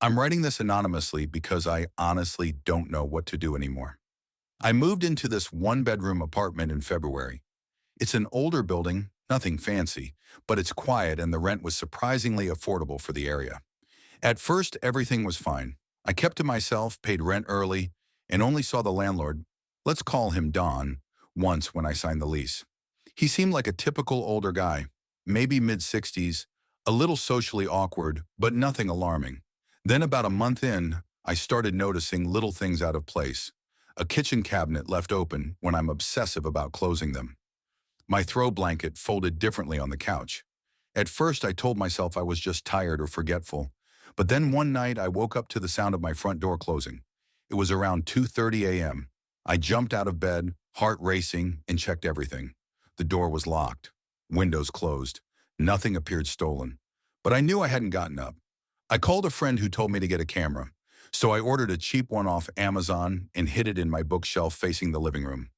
I'm writing this anonymously because I honestly don't know what to do anymore. I moved into this one-bedroom apartment in February. It's an older building, nothing fancy, but it's quiet and the rent was surprisingly affordable for the area. At first, everything was fine. I kept to myself, paid rent early, and only saw the landlord, let's call him Don, once when I signed the lease. He seemed like a typical older guy, maybe mid-60s, a little socially awkward, but nothing alarming. Then about a month in, I started noticing little things out of place. A kitchen cabinet left open when I'm obsessive about closing them. My throw blanket folded differently on the couch. At first, I told myself I was just tired or forgetful. But then one night, I woke up to the sound of my front door closing. It was around 2:30 a.m. I jumped out of bed, heart racing, and checked everything. The door was locked, windows closed. Nothing appeared stolen. But I knew I hadn't gotten up. I called a friend who told me to get a camera. So I ordered a cheap one off Amazon and hid it in my bookshelf facing the living room.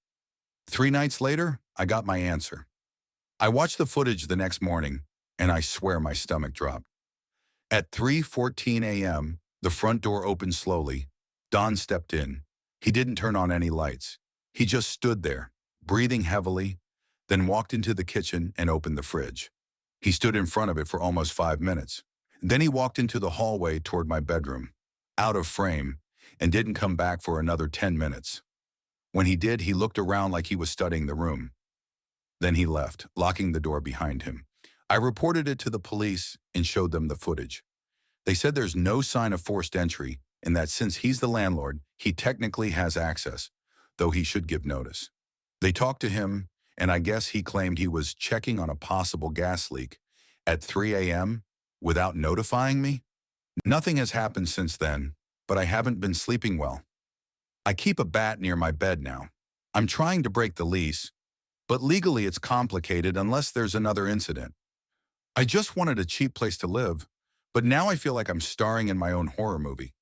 3 nights later, I got my answer. I watched the footage the next morning, and I swear my stomach dropped. At 3:14 a.m., the front door opened slowly. Don stepped in. He didn't turn on any lights. He just stood there, breathing heavily, then walked into the kitchen and opened the fridge. He stood in front of it for almost 5 minutes. Then he walked into the hallway toward my bedroom, out of frame, and didn't come back for another 10 minutes. When he did, he looked around like he was studying the room. Then he left, locking the door behind him. I reported it to the police and showed them the footage. They said there's no sign of forced entry and that since he's the landlord, he technically has access, though he should give notice. They talked to him, and I guess he claimed he was checking on a possible gas leak at 3 a.m. without notifying me. Nothing has happened since then, but I haven't been sleeping well. I keep a bat near my bed now. I'm trying to break the lease, but legally it's complicated unless there's another incident. I just wanted a cheap place to live, but now I feel like I'm starring in my own horror movie.